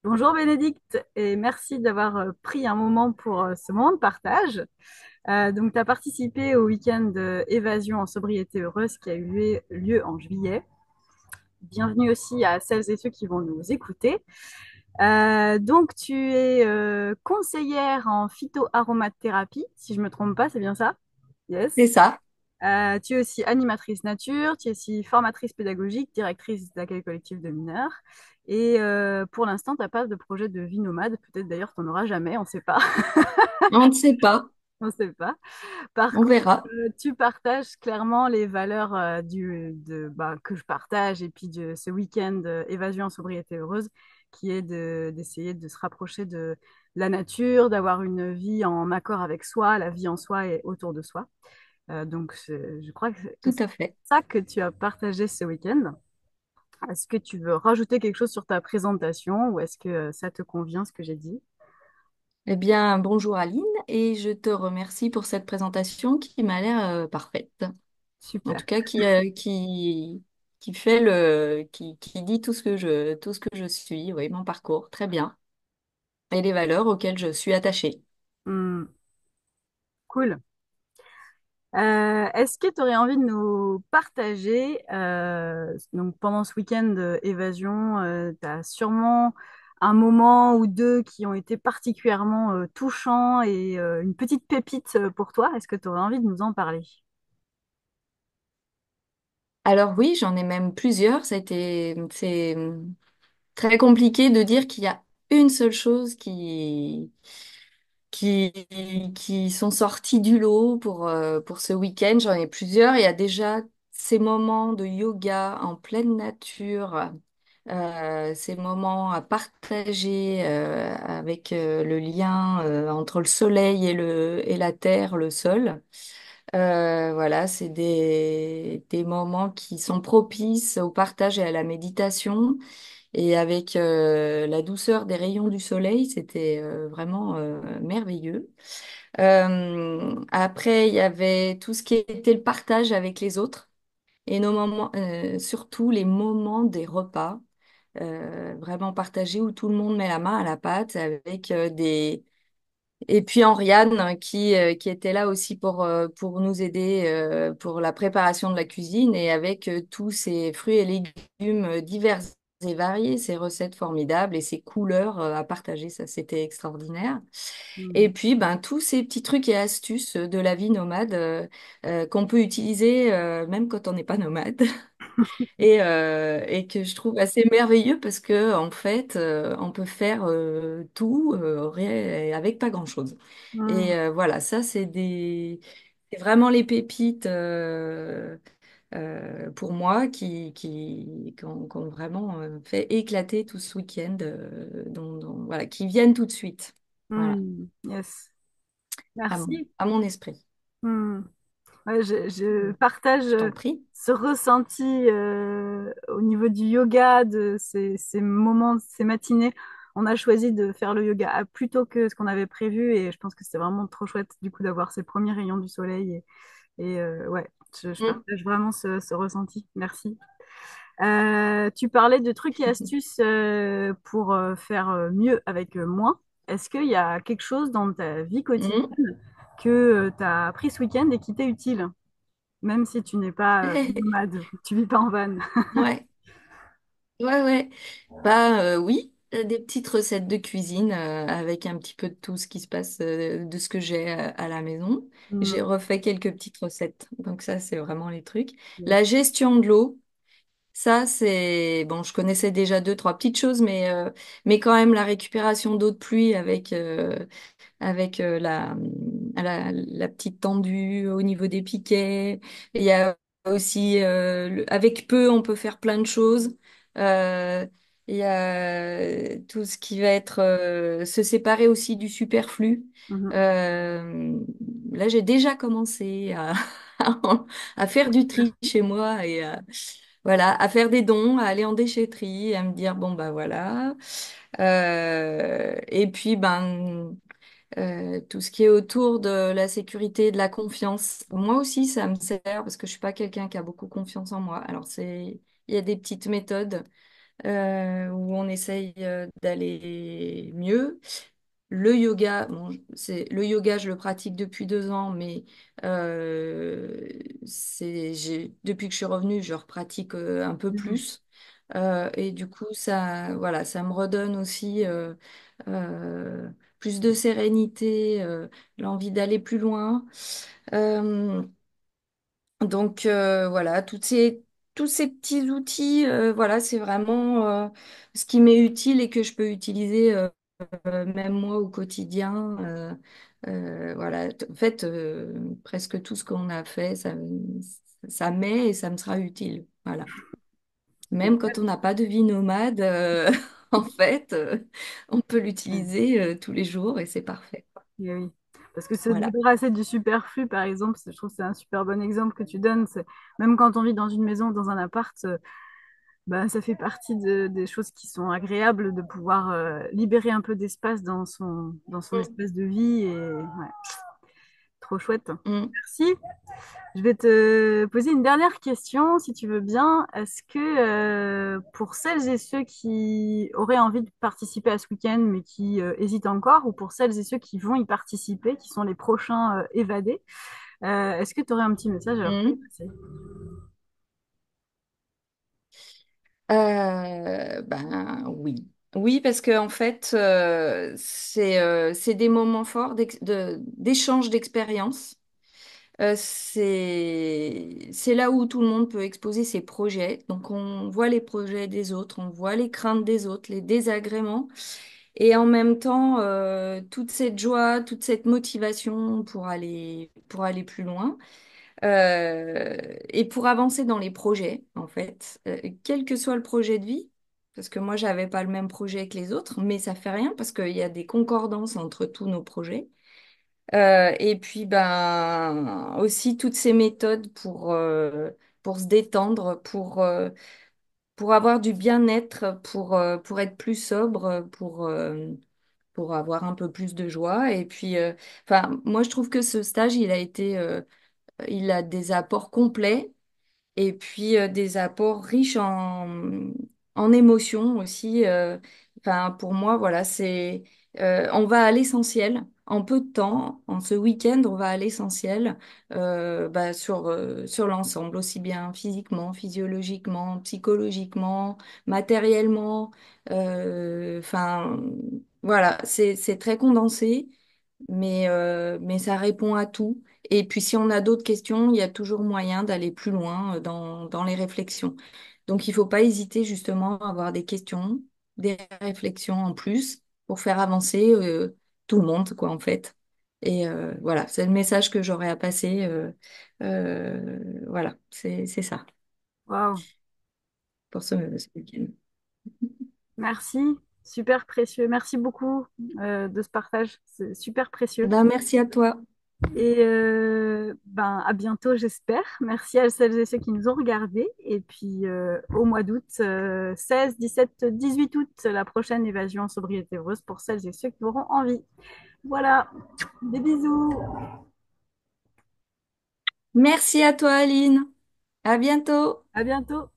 Bonjour Bénédicte et merci d'avoir pris un moment pour ce moment de partage. Donc, tu as participé au week-end Évasion en sobriété heureuse qui a eu lieu en juillet. Bienvenue aussi à celles et ceux qui vont nous écouter. Donc, tu es conseillère en phytoaromathérapie, si je ne me trompe pas, c'est bien ça? C'est Yes. ça. Tu es aussi animatrice nature, tu es aussi formatrice pédagogique, directrice d'accueil collectif de mineurs. Et pour l'instant, tu n'as pas de projet de vie nomade. Peut-être d'ailleurs, tu n'en auras jamais, on ne sait pas. On ne sait pas. On ne sait pas. Par On contre, verra. tu partages clairement les valeurs que je partage et puis de ce week-end Évasion en sobriété heureuse qui est d'essayer de se rapprocher de la nature, d'avoir une vie en accord avec soi, la vie en soi et autour de soi. Donc, je crois que Tout c'est à fait. ça que tu as partagé ce week-end. Est-ce que tu veux rajouter quelque chose sur ta présentation ou est-ce que ça te convient ce que j'ai dit? Eh bien, bonjour Aline et je te remercie pour cette présentation qui m'a l'air parfaite. En Super. tout cas, qui fait qui dit tout ce que je suis, oui, mon parcours, très bien. Et les valeurs auxquelles je suis attachée. Hmm, cool. Est-ce que tu aurais envie de nous partager, donc pendant ce week-end évasion, tu as sûrement un moment ou deux qui ont été particulièrement touchants et une petite pépite pour toi. Est-ce que tu aurais envie de nous en parler? Alors oui, j'en ai même plusieurs. C'est très compliqué de dire qu'il y a une seule chose qui, qui sont sortis du lot pour ce week-end. J'en ai plusieurs. Il y a déjà ces moments de yoga en pleine nature, ces moments à partager avec le lien entre le soleil et la terre, le sol. Voilà, c'est des moments qui sont propices au partage et à la méditation. Et avec la douceur des rayons du soleil, c'était vraiment merveilleux. Après, il y avait tout ce qui était le partage avec les autres et nos moments, surtout les moments des repas, vraiment partagés où tout le monde met la main à la pâte avec des... Et puis Henriane qui était là aussi pour nous aider pour la préparation de la cuisine et avec tous ces fruits et légumes divers et variés, ces recettes formidables et ces couleurs à partager, ça c'était extraordinaire. Et Hmm. puis, ben, tous ces petits trucs et astuces de la vie nomade qu'on peut utiliser même quand on n'est pas nomade et que je trouve assez merveilleux parce que en fait, on peut faire tout avec pas grand-chose. Hmm. Et voilà, ça, c'est vraiment les pépites pour moi qui ont vraiment fait éclater tout ce week-end, voilà, qui viennent tout de suite. Voilà, Hmm. Yes. Merci. à mon esprit. Hmm. Ouais, je partage Je t'en prie. ce ressenti au niveau du yoga, de ces moments, ces matinées. On a choisi de faire le yoga plus tôt que ce qu'on avait prévu et je pense que c'est vraiment trop chouette du coup d'avoir ces premiers rayons du soleil. Ouais, je Mm. partage vraiment ce ressenti. Merci. Tu parlais de trucs et astuces pour faire mieux avec moins. Est-ce qu'il y a quelque chose dans ta vie Mm. quotidienne que tu as appris ce week-end et qui t'est utile, même si tu n'es pas nomade, tu vis pas en van? Ouais. Ouais, ouais. Bah oui, des petites recettes de cuisine avec un petit peu de tout ce qui se passe, de ce que j'ai à la maison. J'ai Hmm, refait quelques petites recettes. Donc ça, c'est vraiment les trucs. La yes. gestion de l'eau, ça, c'est... Bon, je connaissais déjà deux, trois petites choses, mais quand même la récupération d'eau de pluie avec la petite tendue au niveau des piquets. Il y a aussi, avec peu, on peut faire plein de choses. Euh, il y a tout ce qui va être se séparer aussi du superflu. Mhm. Euh, Là, j'ai déjà commencé à faire du tri chez moi et voilà, à faire des dons, à aller en déchetterie, à me dire bon bah voilà. Et puis ben tout ce qui est autour de la sécurité, de la confiance. Moi aussi, ça me sert parce que je suis pas quelqu'un qui a beaucoup confiance en moi. Alors il y a des petites méthodes où on essaye d'aller mieux. Le yoga, bon, le yoga, je le pratique depuis 2 ans, mais depuis que je suis revenue, je repratique un peu Mhm. plus. Et du coup, ça, voilà, ça me redonne aussi euh, plus de sérénité, l'envie d'aller plus loin. Euh, donc voilà, tous ces petits outils, voilà, c'est vraiment ce qui m'est utile et que je peux utiliser même moi au quotidien. Voilà, en fait, presque tout ce qu'on a fait, ça m'est et ça me sera utile. Voilà. Même quand on n'a pas de vie nomade, en fait, on peut Ouais. l'utiliser tous les jours et c'est parfait. Et oui. Parce que se Voilà. débarrasser du superflu, par exemple, je trouve que c'est un super bon exemple que tu donnes. Même quand on vit dans une maison, dans un appart, bah, ça fait partie des choses qui sont agréables de pouvoir libérer un peu d'espace dans son Mm. espace de vie. Et ouais, trop chouette. Mm. Merci. Je vais te poser une dernière question, si tu veux bien. Est-ce que pour celles et ceux qui auraient envie de participer à ce week-end, mais qui hésitent encore, ou pour celles et ceux qui vont y participer, qui sont les prochains évadés, est-ce que tu aurais un petit message à leur faire Mm. passer? Ben oui. Oui, parce que en fait, c'est des moments forts d'échange d'expériences. C'est là où tout le monde peut exposer ses projets. Donc on voit les projets des autres, on voit les craintes des autres, les désagréments. Et en même temps, toute cette joie, toute cette motivation pour aller plus loin. Et pour avancer dans les projets, en fait, quel que soit le projet de vie, parce que moi, j'avais pas le même projet que les autres, mais ça fait rien parce qu'il y a des concordances entre tous nos projets. Et puis, ben, aussi toutes ces méthodes pour se détendre, pour avoir du bien-être, pour être plus sobre, pour avoir un peu plus de joie. Et puis, enfin, moi, je trouve que ce stage, il a des apports complets et puis des apports riches en émotions aussi. Enfin, pour moi, voilà, on va à l'essentiel. En peu de temps, en ce week-end, on va à l'essentiel bah, sur l'ensemble, aussi bien physiquement, physiologiquement, psychologiquement, matériellement. Enfin, voilà, c'est très condensé, mais ça répond à tout. Et puis, si on a d'autres questions, il y a toujours moyen d'aller plus loin dans les réflexions. Donc, il ne faut pas hésiter justement à avoir des questions, des réflexions en plus pour faire avancer tout le monde, quoi, en fait. Et voilà, c'est le message que j'aurais à passer. Voilà, c'est ça Waouh, pour ce week-end. merci, super précieux. Merci beaucoup de ce partage, c'est super précieux. Ben, merci à toi. Et ben, à bientôt, j'espère. Merci à celles et ceux qui nous ont regardés. Et puis, au mois d'août, 16, 17, 18 août, la prochaine évasion en sobriété heureuse pour celles et ceux qui auront envie. Voilà, des bisous. Merci à toi, Aline. À bientôt. À bientôt.